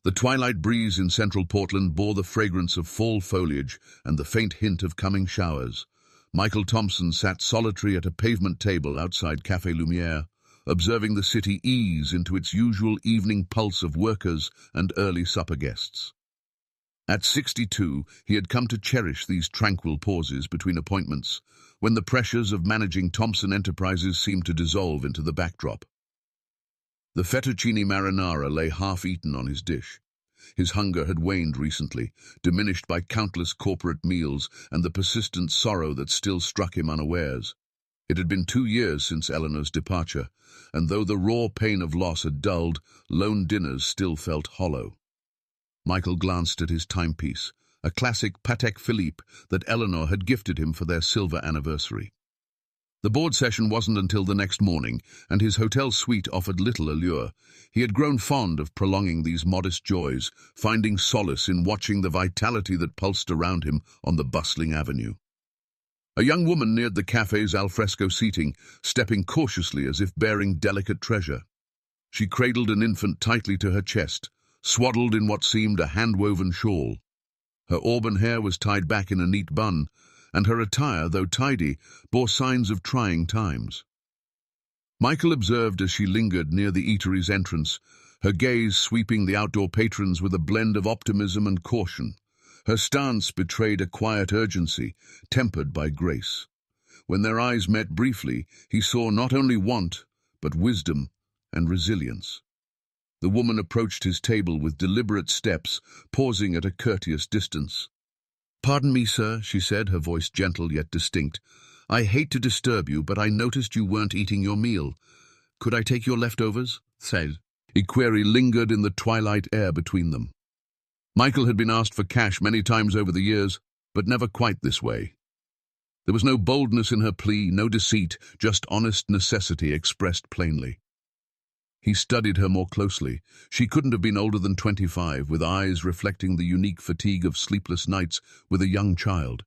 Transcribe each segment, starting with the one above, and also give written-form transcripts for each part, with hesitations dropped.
The twilight breeze in central Portland bore the fragrance of fall foliage and the faint hint of coming showers. Michael Thompson sat solitary at a pavement table outside Café Lumière, observing the city ease into its usual evening pulse of workers and early supper guests. At 62, he had come to cherish these tranquil pauses between appointments, when the pressures of managing Thompson Enterprises seemed to dissolve into the backdrop. The fettuccine marinara lay half-eaten on his dish. His hunger had waned recently, diminished by countless corporate meals and the persistent sorrow that still struck him unawares. It had been 2 years since Eleanor's departure, and though the raw pain of loss had dulled, lone dinners still felt hollow. Michael glanced at his timepiece, a classic Patek Philippe that Eleanor had gifted him for their silver anniversary. The board session wasn't until the next morning, and his hotel suite offered little allure. He had grown fond of prolonging these modest joys, finding solace in watching the vitality that pulsed around him on the bustling avenue. A young woman neared the cafe's alfresco seating, stepping cautiously as if bearing delicate treasure. She cradled an infant tightly to her chest, swaddled in what seemed a hand-woven shawl. Her auburn hair was tied back in a neat bun, and her attire, though tidy, bore signs of trying times. Michael observed as she lingered near the eatery's entrance, her gaze sweeping the outdoor patrons with a blend of optimism and caution. Her stance betrayed a quiet urgency, tempered by grace. When their eyes met briefly, he saw not only want, but wisdom and resilience. The woman approached his table with deliberate steps, pausing at a courteous distance. "Pardon me, sir," she said, her voice gentle yet distinct. "I hate to disturb you, but I noticed you weren't eating your meal. Could I take your leftovers?" said. A query lingered in the twilight air between them. Michael had been asked for cash many times over the years, but never quite this way. There was no boldness in her plea, no deceit, just honest necessity expressed plainly. He studied her more closely. She couldn't have been older than 25, with eyes reflecting the unique fatigue of sleepless nights with a young child.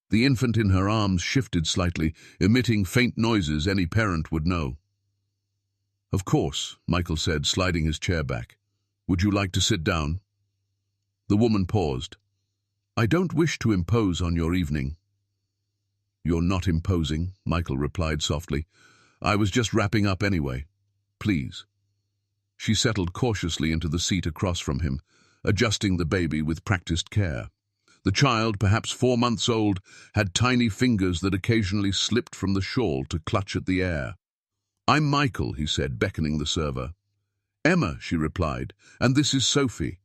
The infant in her arms shifted slightly, emitting faint noises any parent would know. "Of course," Michael said, sliding his chair back. "Would you like to sit down?" The woman paused. "I don't wish to impose on your evening." "You're not imposing," Michael replied softly. "I was just wrapping up anyway. Please." She settled cautiously into the seat across from him, adjusting the baby with practiced care. The child, perhaps 4 months old, had tiny fingers that occasionally slipped from the shawl to clutch at the air. "I'm Michael," he said, beckoning the server. "Emma," she replied, "and this is Sophie."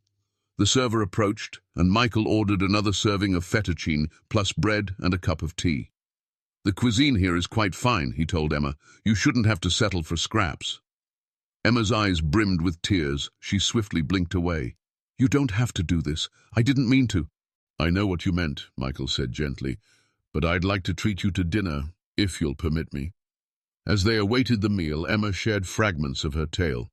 The server approached, and Michael ordered another serving of fettuccine, plus bread and a cup of tea. "The cuisine here is quite fine," he told Emma. "You shouldn't have to settle for scraps." Emma's eyes brimmed with tears. She swiftly blinked away. "You don't have to do this. I didn't mean to." "I know what you meant," Michael said gently, "but I'd like to treat you to dinner, if you'll permit me." As they awaited the meal, Emma shared fragments of her tale.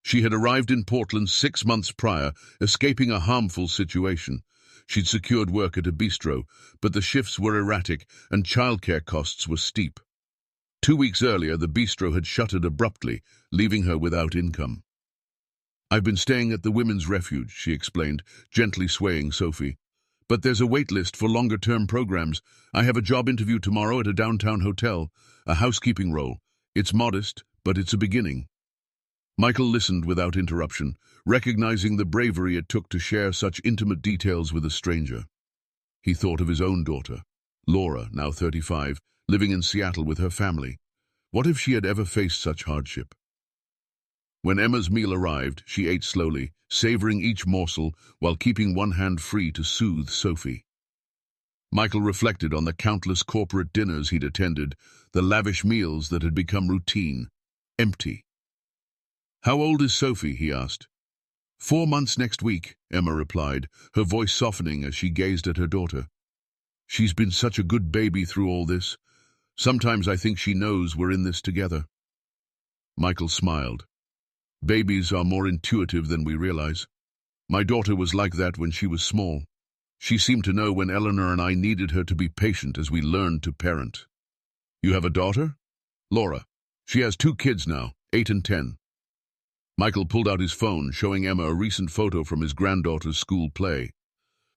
She had arrived in Portland 6 months prior, escaping a harmful situation. She'd secured work at a bistro, but the shifts were erratic and childcare costs were steep. 2 weeks earlier, the bistro had shuttered abruptly, leaving her without income. "I've been staying at the Women's Refuge," she explained, gently swaying Sophie. "But there's a wait list for longer-term programs. I have a job interview tomorrow at a downtown hotel, a housekeeping role. It's modest, but it's a beginning." Michael listened without interruption, recognizing the bravery it took to share such intimate details with a stranger. He thought of his own daughter, Laura, now 35, living in Seattle with her family. What if she had ever faced such hardship? When Emma's meal arrived, she ate slowly, savoring each morsel while keeping one hand free to soothe Sophie. Michael reflected on the countless corporate dinners he'd attended, the lavish meals that had become routine, empty. "How old is Sophie?" he asked. 4 months next week," Emma replied, her voice softening as she gazed at her daughter. "She's been such a good baby through all this. Sometimes I think she knows we're in this together." Michael smiled. "Babies are more intuitive than we realize. My daughter was like that when she was small. She seemed to know when Eleanor and I needed her to be patient as we learned to parent." "You have a daughter?" "Laura. She has 2 kids now, 8 and 10. Michael pulled out his phone, showing Emma a recent photo from his granddaughter's school play.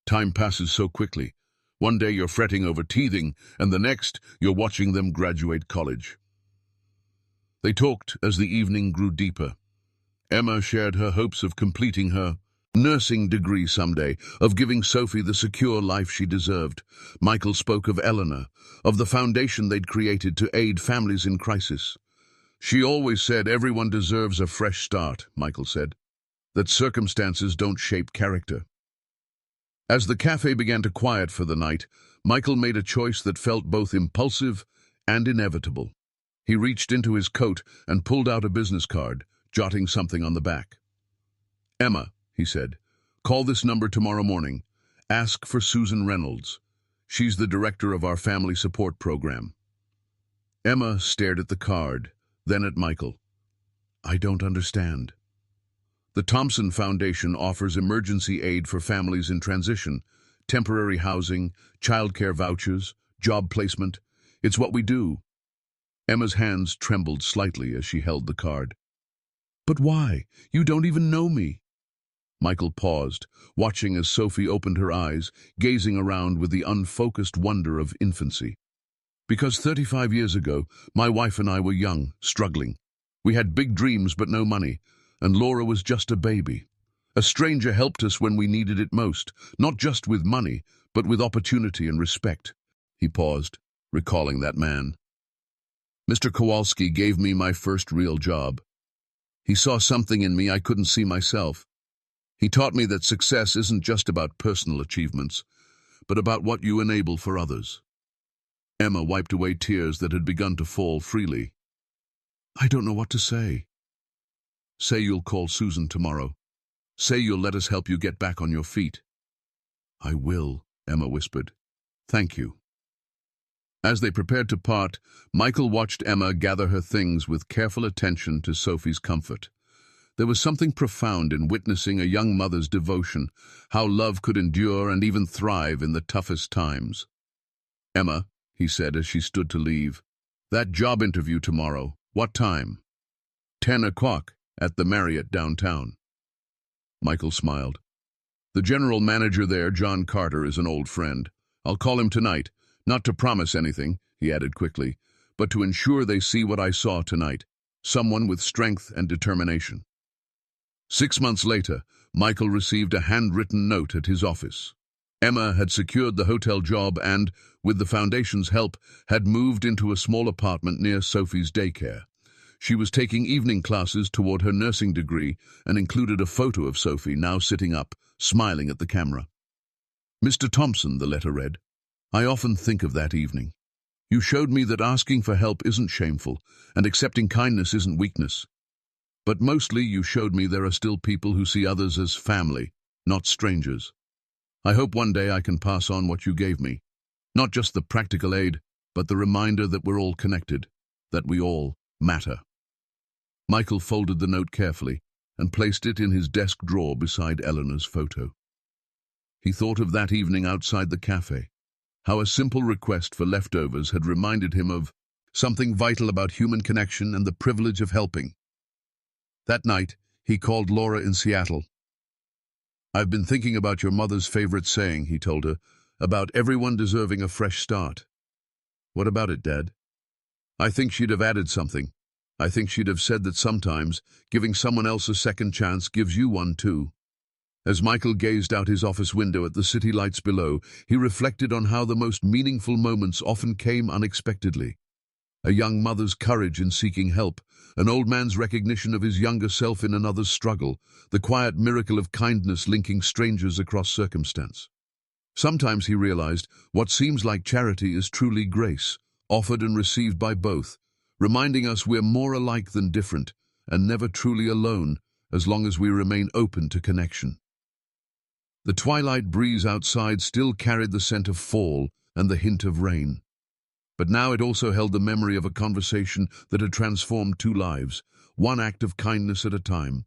Time passes so quickly. One day you're fretting over teething, and the next you're watching them graduate college. They talked as the evening grew deeper. Emma shared her hopes of completing her nursing degree someday, of giving Sophie the secure life she deserved. Michael spoke of Eleanor, of the foundation they'd created to aid families in crisis. She always said everyone deserves a fresh start, Michael said, that circumstances don't shape character. As the cafe began to quiet for the night, Michael made a choice that felt both impulsive and inevitable. He reached into his coat and pulled out a business card, jotting something on the back. "Emma," he said, "call this number tomorrow morning. Ask for Susan Reynolds. She's the director of our family support program." Emma stared at the card, then at Michael. "I don't understand." The Thompson Foundation offers emergency aid for families in transition, temporary housing, childcare vouchers, job placement. It's what we do. Emma's hands trembled slightly as she held the card. "But why? You don't even know me." Michael paused, watching as Sophie opened her eyes, gazing around with the unfocused wonder of infancy. "Because 35 years ago, my wife and I were young, struggling. We had big dreams but no money, and Laura was just a baby. A stranger helped us when we needed it most, not just with money, but with opportunity and respect." He paused, recalling that man. "Mr. Kowalski gave me my first real job. He saw something in me I couldn't see myself. He taught me that success isn't just about personal achievements, but about what you enable for others." Emma wiped away tears that had begun to fall freely. "I don't know what to say." "Say you'll call Susan tomorrow. Say you'll let us help you get back on your feet." "I will," Emma whispered. "Thank you." As they prepared to part, Michael watched Emma gather her things with careful attention to Sophie's comfort. There was something profound in witnessing a young mother's devotion, how love could endure and even thrive in the toughest times. "Emma," he said as she stood to leave, "that job interview tomorrow, what time?" 10 o'clock, at the Marriott downtown." Michael smiled. "The general manager there, John Carter, is an old friend. I'll call him tonight, not to promise anything," he added quickly, "but to ensure they see what I saw tonight, someone with strength and determination." 6 months later, Michael received a handwritten note at his office. Emma had secured the hotel job and, with the foundation's help, had moved into a small apartment near Sophie's daycare. She was taking evening classes toward her nursing degree and included a photo of Sophie now sitting up, smiling at the camera. "Mr. Thompson," the letter read, "I often think of that evening. You showed me that asking for help isn't shameful, and accepting kindness isn't weakness. But mostly you showed me there are still people who see others as family, not strangers. I hope one day I can pass on what you gave me. Not just the practical aid, but the reminder that we're all connected, that we all matter." Michael folded the note carefully and placed it in his desk drawer beside Eleanor's photo. He thought of that evening outside the cafe, how a simple request for leftovers had reminded him of something vital about human connection and the privilege of helping. That night, he called Laura in Seattle. "I've been thinking about your mother's favorite saying," he told her, "about everyone deserving a fresh start." "What about it, Dad?" "I think she'd have added something. I think she'd have said that sometimes giving someone else a second chance gives you one too." As Michael gazed out his office window at the city lights below, he reflected on how the most meaningful moments often came unexpectedly. A young mother's courage in seeking help, an old man's recognition of his younger self in another's struggle, the quiet miracle of kindness linking strangers across circumstance. Sometimes, he realized, what seems like charity is truly grace, offered and received by both, reminding us we're more alike than different, and never truly alone, as long as we remain open to connection. The twilight breeze outside still carried the scent of fall and the hint of rain. But now it also held the memory of a conversation that had transformed two lives, one act of kindness at a time.